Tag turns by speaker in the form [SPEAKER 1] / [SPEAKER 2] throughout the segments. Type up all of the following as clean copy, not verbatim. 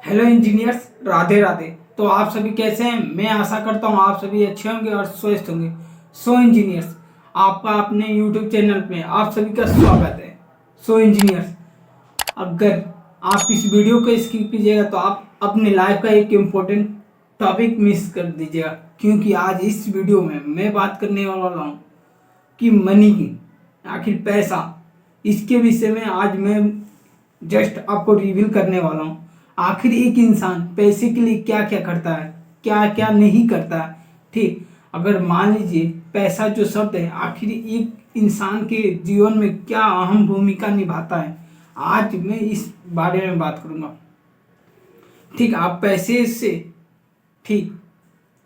[SPEAKER 1] Hello engineers, Radhe Radhe. तो आप सभी कैसे हैं? मैं आशा करता हूँ आप सभी अच्छे होंगे और स्वस्थ होंगे। सो इंजीनियर्स, आपका अपने यूट्यूब चैनल में आप सभी का स्वागत है। सो इंजीनियर्स, अगर आप इस वीडियो को स्किप कीजिएगा तो आप अपने लाइफ का एक इम्पोर्टेंट टॉपिक मिस कर दीजिएगा, क्योंकि आज इस वीडियो में मैं बात करने वाला हूँ कि मनी की, आखिर पैसा, इसके विषय में आज मैं जस्ट आपको रिवील करने वाला हूँ। आखिर एक इंसान पैसे के लिए क्या क्या करता है, क्या क्या नहीं करता है। ठीक, अगर मान लीजिए पैसा जो शब्द है आखिर एक इंसान के जीवन में क्या अहम भूमिका निभाता है, आज मैं इस बारे में बात करूँगा। ठीक, आप पैसे से, ठीक,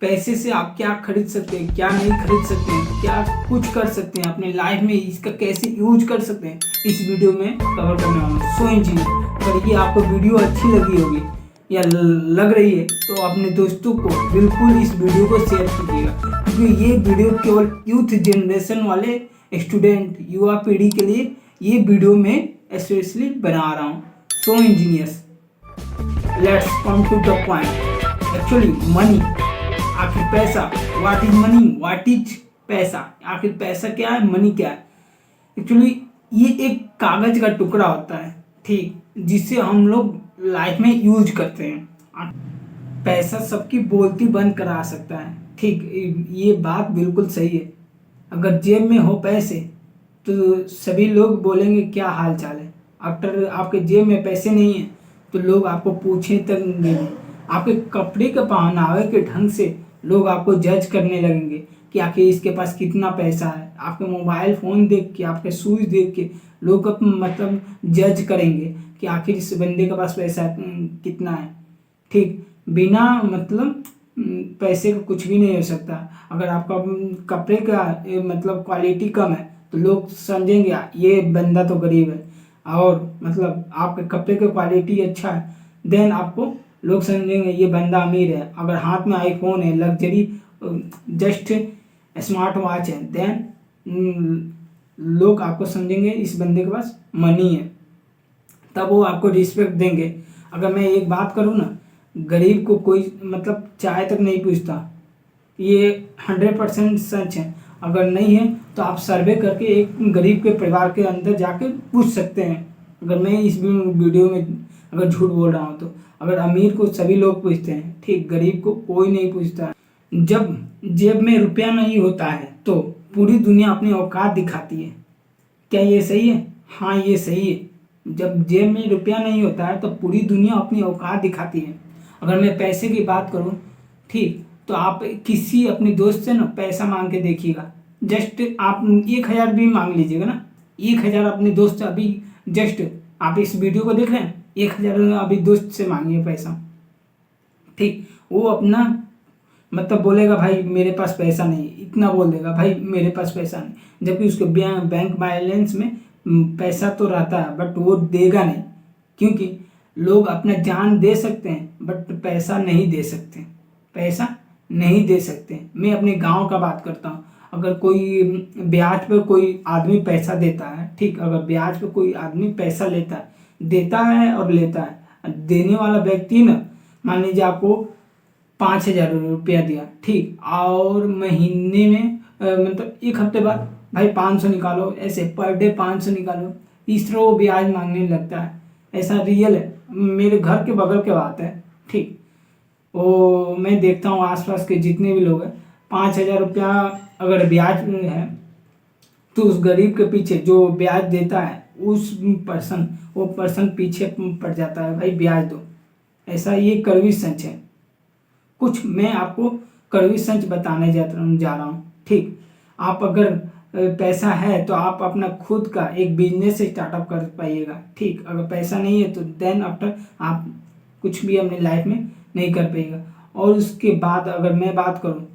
[SPEAKER 1] पैसे से आप क्या खरीद सकते हैं, क्या नहीं खरीद सकते हैं, क्या कुछ कर सकते हैं अपने लाइफ में, इसका कैसे यूज कर सकते हैं, इस वीडियो में कवर करने वाला हूँ। सो इंजीनियर, अगर ये आपको वीडियो अच्छी लगी होगी या लग रही है तो अपने दोस्तों को बिल्कुल इस वीडियो को शेयर कीजिएगा, क्योंकि ये वीडियो केवल यूथ जनरेशन वाले स्टूडेंट, युवा पीढ़ी के लिए ये वीडियो में स्पेशली बना रहा हूँ। So engineers, let's come to the point. Actually money, आखिर पैसा, what is money, what is पैसा, आखिर पैसा क्या है, मनी क्या है। एक्चुअली ये एक कागज का टुकड़ा होता है, ठीक, जिसे हम लोग लाइफ में यूज करते हैं। पैसा सबकी बोलती बंद करा सकता है, ठीक, ये बात बिल्कुल सही है। अगर जेब में हो पैसे तो सभी लोग बोलेंगे क्या हाल चाल है। आफ्टर आपके जेब में पैसे नहीं है तो लोग आपको पूछे तक नहीं। आपके कपड़े के पहनावे के ढंग से लोग आपको जज करने लगेंगे कि आखिर इसके पास कितना पैसा है। आपके मोबाइल फ़ोन देख के, आपके शूज़ देख के लोग मतलब जज करेंगे कि आखिर इस बंदे के पास पैसा कितना है। ठीक, बिना मतलब पैसे का कुछ भी नहीं हो सकता। अगर आपका कपड़े का मतलब क्वालिटी कम है तो लोग समझेंगे ये बंदा तो गरीब है, और मतलब आपके कपड़े का क्वालिटी अच्छा है देन आपको लोग समझेंगे ये बंदा अमीर है। अगर हाथ में आईफोन है, लग्जरी जस्ट स्मार्ट वॉच है, देन लोग आपको समझेंगे इस बंदे के पास मनी है, तब वो आपको रिस्पेक्ट देंगे। अगर मैं एक बात करूँ ना, गरीब को कोई मतलब चाय तक नहीं पूछता, ये 100% सच है। अगर नहीं है तो आप सर्वे करके एक गरीब के परिवार के अंदर जाके पूछ सकते हैं। अगर मैं इस वीडियो में अगर झूठ बोल रहा हूँ तो अगर अमीर को सभी लोग पूछते हैं, ठीक, गरीब को कोई नहीं पूछता। जब जेब में रुपया नहीं होता है तो पूरी दुनिया अपनी औकात दिखाती है। क्या ये सही है? हाँ, ये सही है। जब जेब में रुपया नहीं होता है तो पूरी दुनिया अपनी औकात दिखाती है। अगर मैं पैसे की बात करूँ, ठीक, तो आप किसी अपने दोस्त से ना पैसा मांग के देखिएगा। जस्ट आप 1,000 भी मांग लीजिएगा ना, 1,000 अपने दोस्त से अभी, जस्ट आप इस वीडियो को देख रहे हैं, 1,000 अभी दोस्त से मांगिए पैसा, ठीक, वो अपना मतलब बोलेगा भाई मेरे पास पैसा नहीं, इतना बोल देगा भाई मेरे पास पैसा नहीं, जबकि उसके बैंक बैलेंस में पैसा तो रहता है बट वो देगा नहीं, क्योंकि लोग अपना जान दे सकते हैं बट पैसा नहीं दे सकते, पैसा नहीं दे सकते। मैं अपने गांव का बात करता हूँ। अगर कोई ब्याज पर कोई आदमी पैसा देता है, ठीक, अगर ब्याज पर कोई आदमी पैसा लेता है, देता है और लेता है, देने वाला व्यक्ति ना, मान लीजिए आपको 5,000 रुपया दिया, ठीक, और महीने में मतलब एक हफ्ते बाद भाई 500 निकालो, ऐसे पर डे 500 निकालो, तीसरा वो ब्याज मांगने लगता है। ऐसा रियल है, मेरे घर के बगल के बात है, ठीक, वो मैं देखता हूँ आसपास के जितने भी लोग हैं, 5,000 रुपया अगर ब्याज है तो उस गरीब के पीछे जो ब्याज देता है उस पर्सन, वो पर्सन पीछे पड़ जाता है, भाई ब्याज दो। ऐसा ये कड़वी सच है। कुछ मैं आपको कड़वी सच बताने जा रहा हूँ, ठीक, आप अगर पैसा है तो आप अपना खुद का एक बिजनेस स्टार्टअप कर पाइएगा, ठीक, अगर पैसा नहीं है तो देन आफ्टर आप कुछ भी अपनी लाइफ में नहीं कर पाइएगा। और उसके बाद अगर मैं बात करूँ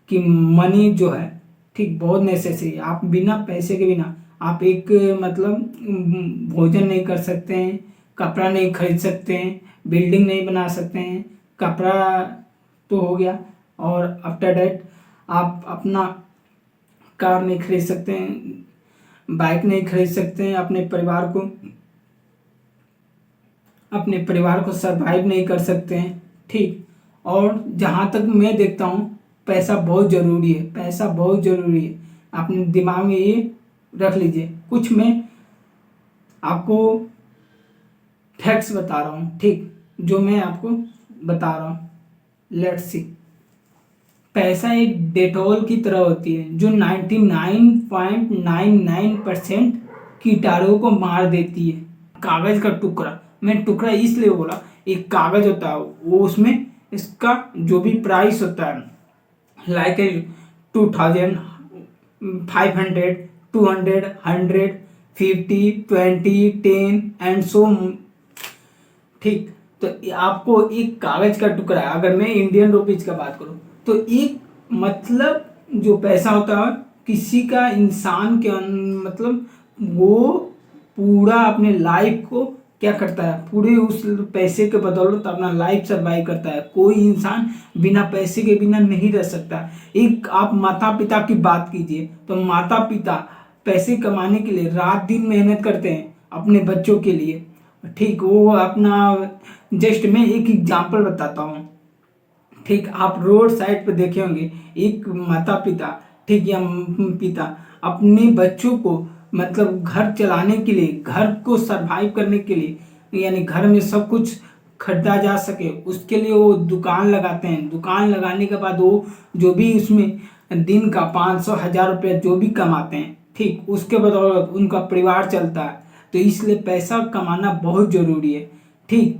[SPEAKER 1] कि मनी जो है, ठीक, बहुत नेसेसरी है। आप बिना पैसे के बिना आप एक मतलब भोजन नहीं कर सकते हैं, कपड़ा नहीं खरीद सकते हैं, बिल्डिंग नहीं बना सकते हैं। कपड़ा तो हो गया, और आफ्टर डैट आप अपना कार नहीं खरीद सकते हैं, बाइक नहीं खरीद सकते हैं, अपने परिवार को अपने परिवार को सरवाइव नहीं कर सकते हैं। ठीक, और जहाँ तक मैं देखता हूँ पैसा बहुत ज़रूरी है, पैसा बहुत ज़रूरी है। अपने दिमाग में ये रख लीजिए। कुछ मैं आपको फैक्ट्स बता रहा हूँ, ठीक, जो मैं आपको बता रहा हूँ। Let's see. पैसा एक डेटॉल की तरह होती है जो 99.99% कीटाणुओं को मार देती है। कागज का टुकड़ा, मैं टुकड़ा इसलिए बोला, एक कागज होता है वो, उसमें इसका जो भी प्राइस होता है लाइक 2000, 500, 200, 100, 50, 20, 10 एंड सो। ठीक, तो आपको एक कागज का टुकड़ा, अगर मैं इंडियन रुपीज का बात करूं तो एक मतलब जो पैसा होता है किसी का, इंसान के मतलब वो पूरा अपने लाइफ को क्या करता है, पूरे उस पैसे के बदौलत अपना लाइफ सर्वाइव करता है। कोई इंसान बिना पैसे के बिना नहीं रह सकता। एक आप माता पिता की बात कीजिए तो माता पिता पैसे कमाने के लिए रात दिन मेहनत करते हैं अपने बच्चों के लिए। ठीक, वो अपना, जस्ट मैं एक एग्जांपल बताता हूँ। ठीक, आप रोड साइड पे देखे होंगे एक माता पिता, ठीक, या पिता अपने बच्चों को मतलब घर चलाने के लिए, घर को सरवाइव करने के लिए, यानी घर में सब कुछ खरीदा जा सके उसके लिए वो दुकान लगाते हैं। दुकान लगाने के बाद वो जो भी उसमें दिन का 500 1000 रुपया जो भी कमाते हैं, ठीक, उसके बदौलत उनका परिवार चलता है। तो इसलिए पैसा कमाना बहुत जरूरी है। ठीक,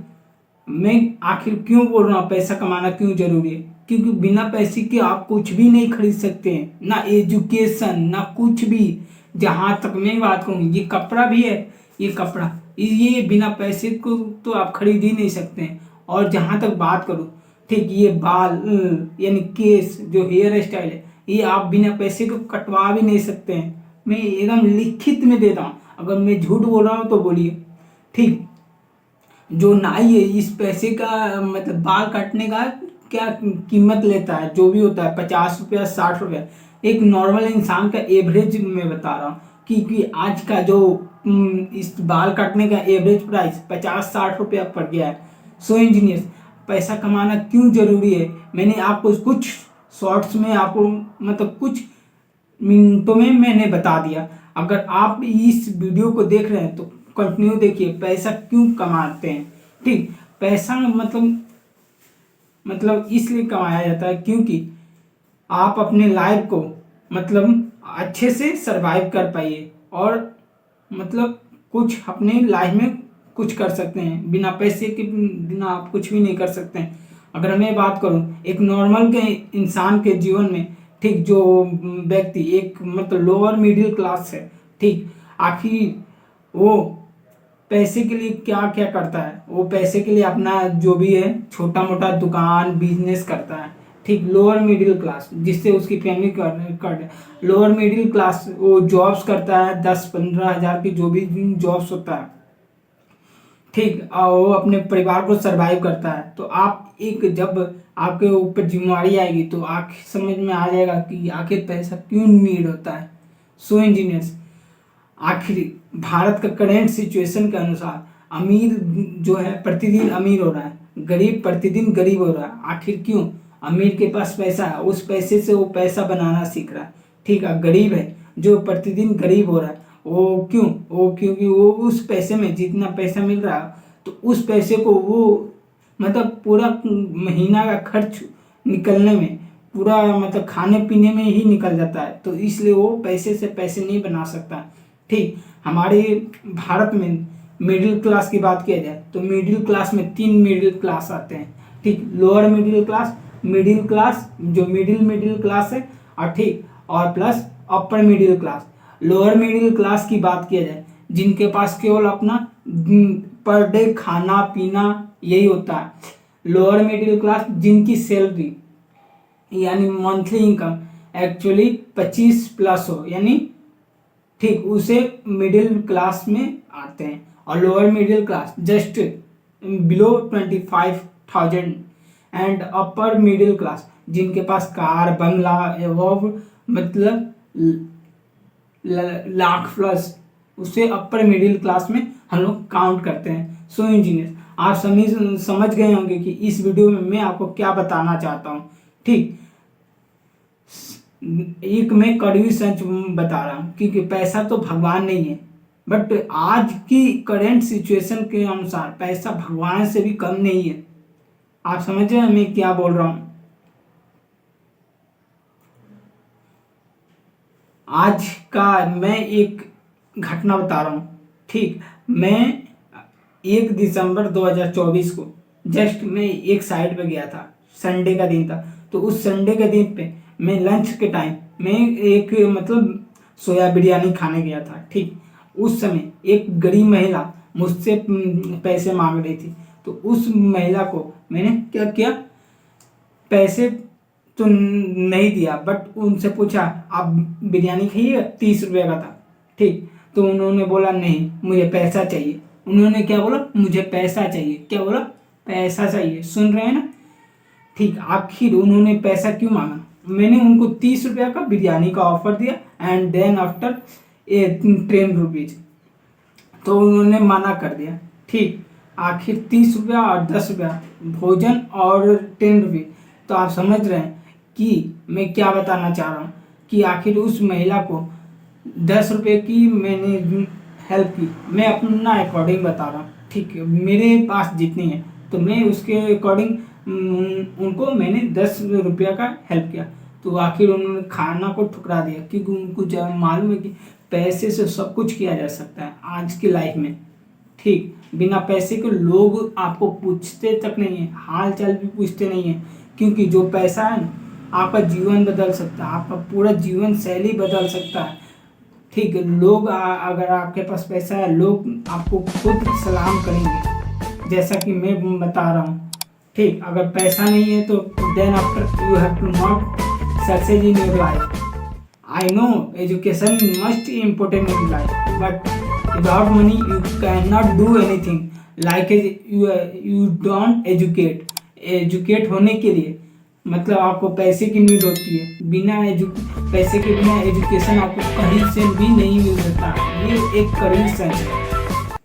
[SPEAKER 1] मैं आखिर क्यों बोल रहा हूँ पैसा कमाना क्यों जरूरी है, क्योंकि बिना पैसे के आप कुछ भी नहीं खरीद सकते हैं, ना एजुकेशन ना कुछ भी। जहां तक मैं बात करूँ, ये कपड़ा भी है, ये कपड़ा ये बिना पैसे को तो आप खरीद ही नहीं सकते हैं। और जहां तक बात करूँ, ठीक, ये बाल यानी केस जो हेयर स्टाइल है, ये आप बिना पैसे को कटवा भी नहीं सकते हैं। मैं एकदम लिखित में देता हूँ, अगर मैं झूठ बोल रहा हूँ तो बोलिए। ठीक, जो नाई है इस पैसे का मतलब बाल काटने का क्या कीमत लेता है, जो भी होता है 50 रुपया 60 रुपया, एक नॉर्मल इंसान का एवरेज मैं बता रहा हूँ कि आज का जो इस बाल काटने का एवरेज प्राइस 50-60 रुपया पड़ गया है। सो इंजीनियर्स, पैसा कमाना क्यों जरूरी है मैंने आपको कुछ शॉर्ट्स में आपको मतलब कुछ मिनटों में मैंने बता दिया। अगर आप इस वीडियो को देख रहे हैं तो कंटिन्यू देखिए, पैसा क्यों कमाते हैं। ठीक, पैसा मतलब इसलिए कमाया जाता है क्योंकि आप अपने लाइफ को मतलब अच्छे से सरवाइव कर पाइए और मतलब कुछ अपने लाइफ में कुछ कर सकते हैं। बिना पैसे के बिना आप कुछ भी नहीं कर सकते हैं। अगर मैं बात करूं एक नॉर्मल के इंसान के जीवन में, ठीक, जो व्यक्ति एक मतलब लोअर मिडिल क्लास है, ठीक, आखिर वो पैसे के लिए क्या क्या करता है, वो पैसे के लिए अपना जो भी है छोटा मोटा दुकान बिजनेस करता है। ठीक, लोअर मिडिल क्लास जिससे उसकी फैमिली कर लोअर मिडिल क्लास वो जॉब्स करता है 10-15 हज़ार की जो भी जॉब्स होता है। ठीक, और वो अपने परिवार को सरवाइव करता है। तो आप एक जब आपके ऊपर जिम्मेवारी आएगी तो आखिर समझ में आ जाएगा कि आखिर पैसा क्यों नीड होता है। सो इंजीनियर्स, आखिर भारत का करेंट सिचुएशन के अनुसार अमीर जो है प्रतिदिन अमीर हो रहा है, गरीब प्रतिदिन गरीब हो रहा है। आखिर क्यों? अमीर के पास पैसा है, उस पैसे से वो पैसा बनाना सीख रहा है। ठीक है, गरीब है जो प्रतिदिन गरीब हो रहा है, वो क्यों? वो क्योंकि वो उस पैसे में जितना पैसा मिल रहा है तो उस पैसे को वो मतलब पूरा महीना का खर्च निकलने में, पूरा मतलब खाने पीने में ही निकल जाता है। तो इसलिए वो पैसे से पैसे नहीं बना सकता। ठीक, हमारे भारत में मिडिल क्लास की बात किया जाए तो मिडिल क्लास में 3 मिडिल क्लास आते हैं। ठीक, lower middle class, middle class जो मिडिल क्लास है, और ठीक, और plus upper middle class. Lower middle class की बात किया जाए जिनके पास केवल अपना पर डे खाना पीना यही होता है। लोअर मिडिल क्लास जिनकी सैलरी यानी मंथली इनकम एक्चुअली 25 प्लस हो, यानी ठीक, उसे मिडिल क्लास में आते हैं। और lower middle class just below 25,000 and upper middle class जिनके पास कार बंगला एवं मतलब लाख प्लस, उसे अपर मिडिल क्लास में हम लोग काउंट करते हैं। सो इंजीनियर, आप सभी समझ गए होंगे कि इस वीडियो में मैं आपको क्या बताना चाहता हूँ। ठीक, एक मैं कड़वी सच बता रहा हूँ, क्योंकि पैसा तो भगवान नहीं है, बट आज की करेंट सिचुएशन के अनुसार पैसा भगवान से भी कम नहीं है। आप समझ रहे हैं मैं क्या बोल रहा हूँ। आज का मैं एक घटना बता रहा हूँ। ठीक, मैं 1 दिसंबर 2024 को जस्ट मैं एक साइड पे गया था, संडे का दिन था। तो उस संडे के दिन पे मैं लंच के टाइम मैं एक मतलब सोया बिरयानी खाने गया था। ठीक, उस समय एक गरीब महिला मुझसे पैसे मांग रही थी। तो उस महिला को मैंने क्या किया, पैसे तो नहीं दिया, बट उनसे पूछा आप बिरयानी खाइए, 30 रुपये का था। ठीक, तो उन्होंने बोला नहीं मुझे पैसा चाहिए। उन्होंने क्या बोला, मुझे पैसा चाहिए। क्या बोला, पैसा चाहिए। सुन रहे हैं ना। ठीक, आखिर उन्होंने पैसा क्यों मांगा। मैंने उनको 30 रुपये का बिरयानी का ऑफर दिया एंड देन आफ्टर 10 रुपीज, तो उन्होंने मना कर दिया। ठीक, आखिर 30 रुपया और 10 रुपया भोजन और 10 रुपये। तो आप समझ रहे हैं कि मैं क्या बताना चाह रहा हूँ, कि आखिर उस महिला को 10 रुपये की मैंने हेल्प की। मैं अपना अकॉर्डिंग बता रहा हूँ। ठीक है, मेरे पास जितनी है तो मैं उसके अकॉर्डिंग उनको मैंने 10 रुपया का हेल्प किया। तो आखिर उन्होंने खाना को ठुकरा दिया, क्योंकि उनको जब मालूम है कि पैसे से सब कुछ किया जा सकता है आज की लाइफ में। ठीक, बिना पैसे के लोग आपको पूछते तक नहीं है, हाल चाल भी पूछते नहीं है, क्योंकि जो पैसा है ना, आपका जीवन बदल सकता है, आपका पूरा जीवन शैली बदल सकता है। ठीक है, लोग अगर आपके पास पैसा है, लोग आपको खुद सलाम करेंगे, जैसा कि मैं बता रहा हूँ। ठीक, अगर पैसा नहीं है तो then after you have to not success in your life. I know education must be important in life, but without money you cannot do anything. Like you don't educate. Educate होने के लिए मतलब आपको पैसे की नीड होती है। पैसे के बिना एजुकेशन आपको कहीं से भी नहीं मिल सकता। ये एक कड़वी सच है।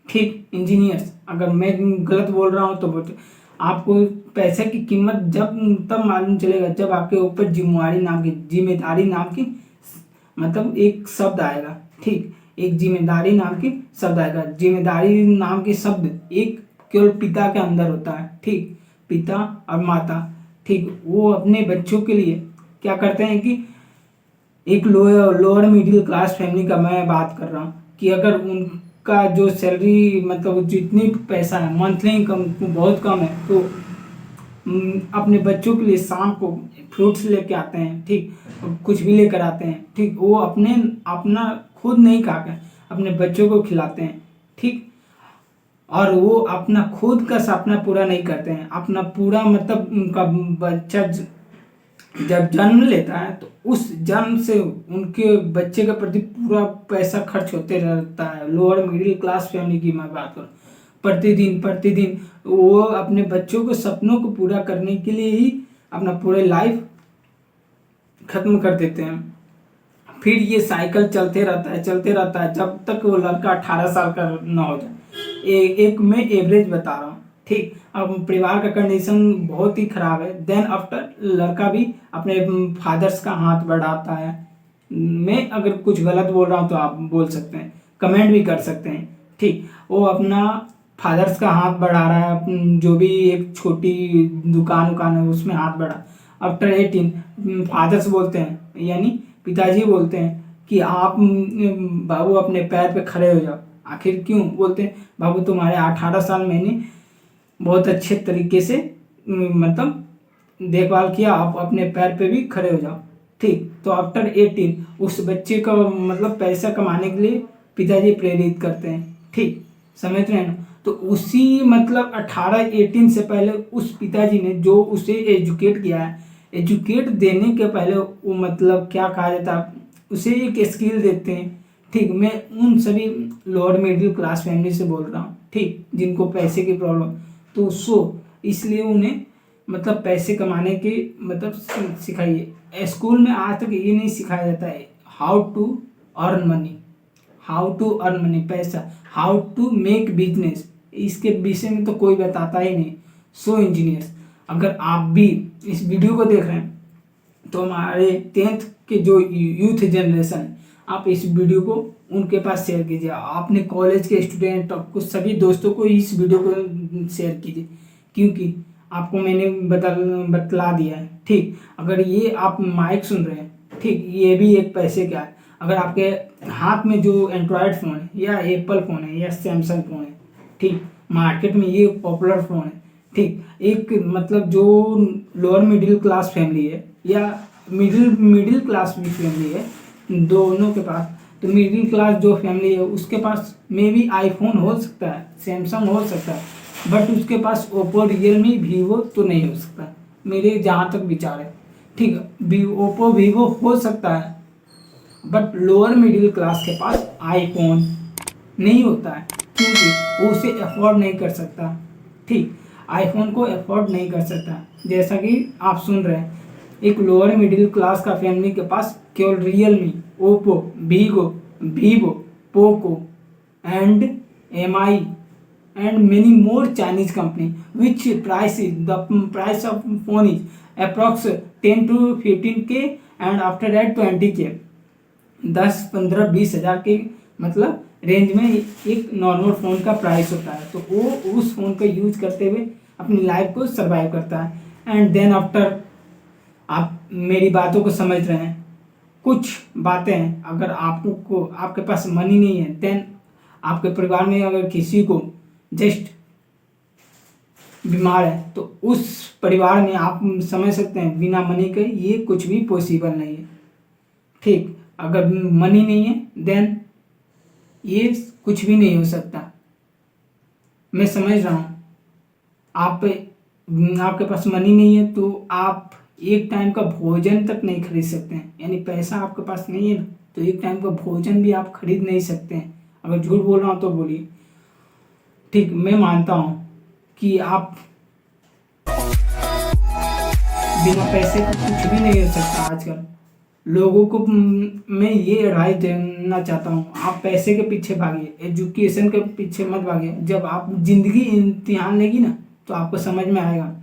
[SPEAKER 1] ठीक, इंजीनियर्स, अगर मैं गलत बोल रहा हूँ तो बोलते, आपको पैसे की कीमत जब तब मालूम चलेगा जब आपके ऊपर जिम्मेदारी नाम की मतलब एक शब्द आएगा। ठीक, एक जिम्मेदारी नाम की शब्द आएगा। जिम्मेदारी नाम की शब्द एक केवल पिता के अंदर होता है। ठीक, पिता और माता, ठीक, वो अपने बच्चों के लिए क्या करते हैं कि एक लोअर मिडिल क्लास फैमिली का मैं बात कर रहा हूँ, कि अगर उनका जो सैलरी मतलब जितनी पैसा है मंथली इनकम बहुत कम है, तो अपने बच्चों के लिए शाम को फ्रूट्स लेके आते हैं। ठीक, कुछ भी लेकर आते हैं। ठीक, वो अपना खुद नहीं खाकर अपने बच्चों को खिलाते हैं। ठीक, और वो अपना खुद का सपना पूरा नहीं करते हैं। अपना पूरा मतलब उनका बच्चा जब जन्म लेता है तो उस जन्म से उनके बच्चे के प्रति पूरा पैसा खर्च होते रहता है। लोअर मिडिल क्लास फैमिली की मैं बात करूँ, प्रतिदिन वो अपने बच्चों के सपनों को पूरा करने के लिए ही अपना पूरे लाइफ खत्म कर देते हैं। फिर ये साइकिल चलते रहता है जब तक वो लड़का 18 साल का ना हो जाए। एक मैं एवरेज बता रहा हूँ। ठीक, अब परिवार का कंडीशन बहुत ही खराब है, देन आफ्टर लड़का भी अपने फादर्स का हाथ बढ़ाता है। मैं अगर कुछ गलत बोल रहा हूँ तो आप बोल सकते हैं, कमेंट भी कर सकते हैं। ठीक, वो अपना फादर्स का हाथ बढ़ा रहा है, जो भी एक छोटी दुकान है उसमें हाथ बढ़ा। आफ्टर 18 फादर्स बोलते हैं, यानी पिताजी बोलते हैं कि आप बाबू अपने पैर पे खड़े हो जाओ। आखिर क्यों बोलते हैं, बाबू तुम्हारे 18 साल मैंने बहुत अच्छे तरीके से मतलब देखभाल किया, आप अपने पैर पे भी खड़े हो जाओ। ठीक, तो आफ्टर 18 उस बच्चे का मतलब पैसा कमाने के लिए पिताजी प्रेरित करते हैं। ठीक, समझ रहे हैं ना। तो उसी मतलब 18 से पहले उस पिताजी ने जो उसे एजुकेट किया है, एजुकेट देने के पहले वो मतलब क्या कहा जाता है, उसे एक स्किल देते हैं। ठीक, मैं उन सभी लोअर मिडिल क्लास फैमिली से बोल रहा हूँ। ठीक, जिनको पैसे की प्रॉब्लम, तो इसलिए उन्हें मतलब पैसे कमाने की मतलब सिखाइए। स्कूल में आज तक ये नहीं सिखाया जाता है हाउ टू अर्न मनी, पैसा, हाउ टू मेक बिजनेस, इसके विषय में तो कोई बताता ही नहीं। सो इंजीनियर्स, अगर आप भी इस वीडियो को देख रहे हैं तो हमारे 10th के जो यूथ जनरेशन है, आप इस वीडियो को उनके पास शेयर कीजिए। अपने कॉलेज के स्टूडेंट, आपको सभी दोस्तों को इस वीडियो को शेयर कीजिए, क्योंकि आपको मैंने बतला दिया है। ठीक, अगर ये आप माइक सुन रहे हैं, ठीक, ये भी एक पैसे का है। अगर आपके हाथ में जो एंड्रॉयड फ़ोन है या एप्पल फ़ोन है या सैमसंग फ़ोन है, ठीक, मार्केट में ये पॉपुलर फ़ोन है, ठीक, एक मतलब जो लोअर मिडिल क्लास फैमिली है या मिडिल क्लास भी फैमिली है, दोनों के पास, तो मिडिल क्लास जो फैमिली है उसके पास में भी आईफोन हो सकता है, सैमसंग हो सकता है, बट उसके पास ओप्पो, रियलमी, वीवो तो नहीं हो सकता, मेरे जहाँ तक विचार है। ठीक है, ओप्पो वीवो हो सकता है, बट लोअर मिडिल क्लास के पास आईफोन नहीं होता है, क्योंकि वो उसे अफोर्ड नहीं कर सकता। ठीक, आईफोन को अफोर्ड नहीं कर सकता। जैसा कि आप सुन रहे हैं, एक लोअर मिडिल क्लास का फैमिली के पास केवल Realme, Oppo, Vivo, Poco and MI and many more Chinese company, which price of phone is approx 10 to 15K and after that 20K, 10-15-20 हज़ार के मतलब रेंज में एक नॉर्मल फ़ोन का प्राइस होता है। तो वो उस फ़ोन का यूज करते हुए अपनी लाइफ को सर्वाइव करता है। एंड देन आफ्टर, आप मेरी बातों को समझ रहे हैं, कुछ बातें हैं, अगर आपको आपके पास मनी नहीं है, देन आपके परिवार में अगर किसी को जस्ट बीमार है, तो उस परिवार में आप समझ सकते हैं बिना मनी के ये कुछ भी पॉसिबल नहीं है। ठीक, अगर मनी नहीं है देन ये कुछ भी नहीं हो सकता। मैं समझ रहा हूँ, आपके पास मनी नहीं है तो आप एक टाइम का भोजन तक नहीं खरीद सकते हैं, यानी पैसा आपके पास नहीं है ना, तो एक टाइम का भोजन भी आप खरीद नहीं सकते हैं। अगर झूठ बोल रहा हूँ तो बोलिए। ठीक, मैं मानता हूँ कि आप बिना पैसे का कुछ भी नहीं हो सकता। आजकल लोगों को मैं ये एडवाइस देना चाहता हूँ, आप पैसे के पीछे भागिए, एजुकेशन के पीछे मत भागिए। जब आप जिंदगी इम्तिहान लेगी ना, तो आपको समझ में आएगा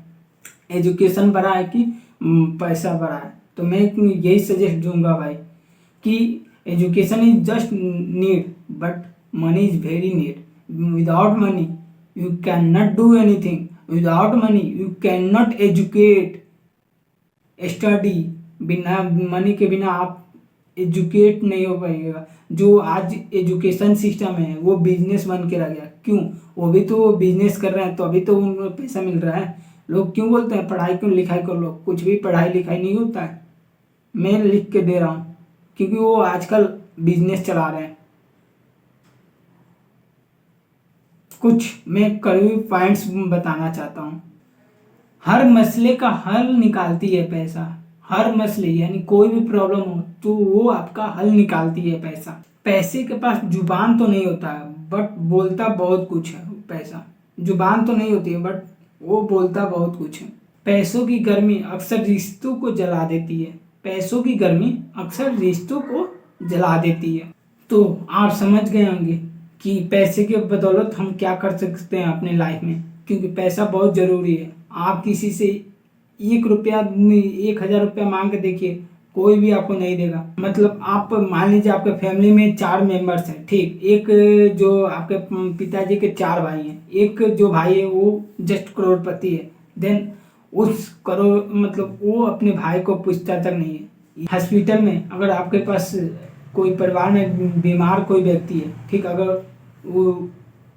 [SPEAKER 1] एजुकेशन बड़ा है कि पैसा बड़ा है। तो मैं यही सजेस्ट दूंगा भाई कि education is just need, but money is very need. Without money you cannot do anything, without money you cannot educate, study। बिना मनी के बिना आप एजुकेट नहीं हो पाएगा। जो आज एजुकेशन सिस्टम है वो बिजनेस बन के रह गया। क्यों? वो भी तो बिजनेस कर रहे हैं, तो अभी तो उनको पैसा मिल रहा है। लोग क्यों बोलते हैं पढ़ाई क्यों, लिखाई कर लो? कुछ भी पढ़ाई लिखाई नहीं होता है। मैं लिख के दे रहा हूँ क्योंकि वो आजकल बिजनेस चला रहे हैं। कुछ मैं कड़वी पॉइंट्स बताना चाहता हूँ। हर मसले का हल निकालती है पैसा। हर मसले यानी कोई भी प्रॉब्लम हो तो वो आपका हल निकालती है पैसा। पैसे के पास जुबान तो नहीं होता है, बट बोलता बहुत कुछ है। पैसा जुबान तो नहीं होती है, बट वो बोलता बहुत कुछ है। पैसों की गर्मी अक्सर रिश्तों को जला देती है। पैसों की गर्मी अक्सर रिश्तों को जला देती है। तो आप समझ गए होंगे कि पैसे के बदौलत हम क्या कर सकते हैं अपने लाइफ में, क्योंकि पैसा बहुत ज़रूरी है। आप किसी से 1,000 रुपया मांग के देखिए, कोई भी आपको नहीं देगा। मतलब आप मान लीजिए आपके फैमिली में 4 मेंबर्स हैं, ठीक, एक जो आपके पिताजी के 4 भाई हैं, एक जो भाई है वो जस्ट करोड़पति है, देन उस करोड़ मतलब वो अपने भाई को पूछता तक नहीं है। हॉस्पिटल में अगर आपके पास कोई परिवार में बीमार कोई व्यक्ति है, ठीक, अगर वो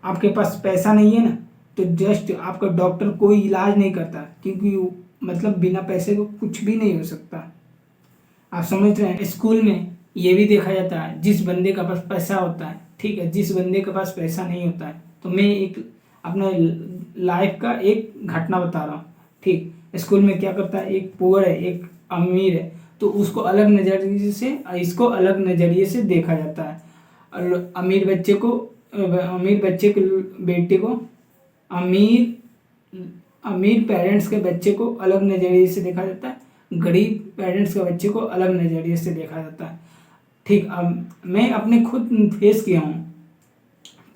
[SPEAKER 1] आपके पास पैसा नहीं है ना, तो जस्ट आपका डॉक्टर कोई इलाज नहीं करता, क्योंकि मतलब बिना पैसे को कुछ भी नहीं हो सकता। आप समझ रहे हैं? स्कूल में ये भी देखा जाता है, जिस बंदे का पास पैसा होता है, ठीक है, जिस बंदे के पास पैसा नहीं होता है। तो मैं एक अपना लाइफ का एक घटना बता रहा हूँ, ठीक। स्कूल में क्या करता है, एक पुअर है एक अमीर है, तो उसको अलग नज़रिए से, इसको अलग नज़रिए से देखा जाता है। अमीर बच्चे के बेटे को, अमीर पेरेंट्स के बच्चे को अलग नज़रिए से देखा जाता है, गरीब पेरेंट्स के बच्चे को अलग नज़रिए से देखा जाता है। ठीक, अब मैं अपने खुद फेस किया हूँ।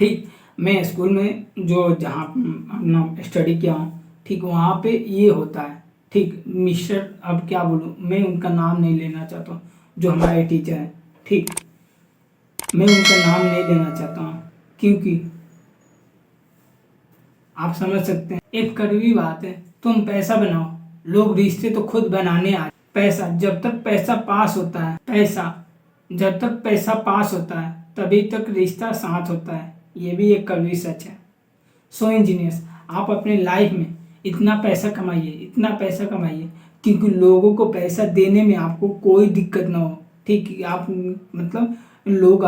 [SPEAKER 1] ठीक, मैं स्कूल में जो जहाँ अपना स्टडी किया हूँ, ठीक, वहाँ पे ये होता है, ठीक। मिस्टर, अब क्या बोलूँ, मैं उनका नाम नहीं लेना चाहता हूँ, जो हमारे टीचर हैं, ठीक, मैं उनका नाम नहीं लेना चाहता हूँ, क्योंकि आप समझ सकते हैं, एक कड़वी बात है। तुम पैसा बनाओ, लोग रिश्ते तो खुद बनाने आए। पैसा जब तक पैसा पास होता है, जब तक पैसा पास होता है तभी तक रिश्ता साथ होता है। ये भी एक कड़वी सच है। सो इंजीनियर्स, आप अपने लाइफ में इतना पैसा कमाइए, इतना पैसा कमाइए, क्योंकि लोगों को पैसा देने में आपको कोई दिक्कत ना हो, ठीक। आप मतलब लोग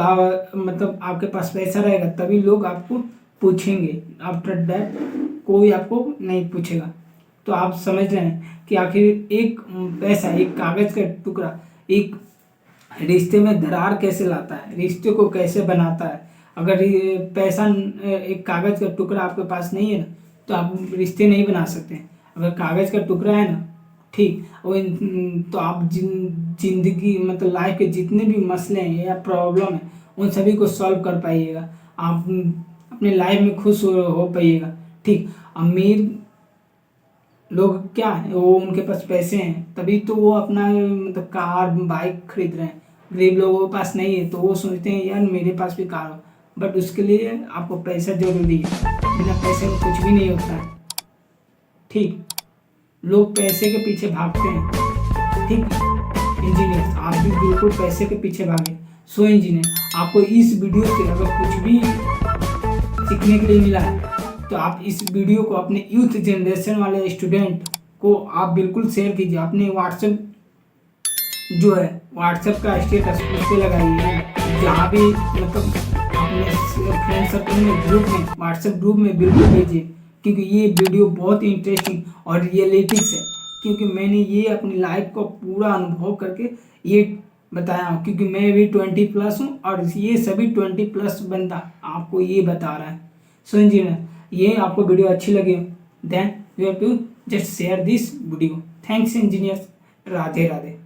[SPEAKER 1] मतलब आपके पास पैसा रहेगा तभी लोग आपको पूछेंगे, आफ्टर दैट कोई आपको नहीं पूछेगा। तो आप समझ रहे हैं कि आखिर एक पैसा, एक कागज़ का टुकड़ा एक रिश्ते में दरार कैसे लाता है, रिश्ते को कैसे बनाता है। अगर ये पैसा, एक कागज़ का टुकड़ा आपके पास नहीं है ना, तो आप रिश्ते नहीं बना सकते। अगर कागज़ का टुकड़ा है ना, ठीक, तो आप जिंदगी मतलब लाइफ के जितने भी मसले हैं या प्रॉब्लम है उन सभी को सॉल्व कर पाइएगा। आप अपने लाइफ में खुश हो पाइएगा, ठीक। अमीर लोग क्या है, वो उनके पास पैसे हैं तभी तो वो अपना मतलब कार बाइक खरीद रहे हैं। गरीब लोगों के पास नहीं है तो वो सोचते हैं यार मेरे पास भी कार हो, बट उसके लिए आपको पैसा जरूरी है। बिना पैसे में कुछ भी नहीं होता है, ठीक। लोग पैसे के पीछे भागते हैं, ठीक। इंजीनियर, आप भी बिल्कुल पैसे के पीछे भागे। सो इंजीनियर, आपको इस वीडियो से अगर कुछ भी सीखने के लिए मिला है तो आप इस वीडियो को अपने यूथ जनरेशन वाले स्टूडेंट को आप बिल्कुल शेयर कीजिए। अपने व्हाट्सएप जो है, व्हाट्सएप का स्टेटस उस पर लगाइए, जहाँ भी मतलब अपने फ्रेंड सर्कल में, ग्रुप में, व्हाट्सएप ग्रुप में बिल्कुल भेजिए, क्योंकि ये वीडियो बहुत ही इंटरेस्टिंग और रियलिटिक्स है। क्योंकि मैंने ये अपनी लाइफ को पूरा अनुभव करके ये बताया हूँ, क्योंकि मैं भी 20+ हूँ और ये सभी 20+ बंदा आपको ये बता रहा है। सो इंजीनियर, ये आपको वीडियो अच्छी लगी then you have to just share this video. Thanks engineer, Radhe Radhe.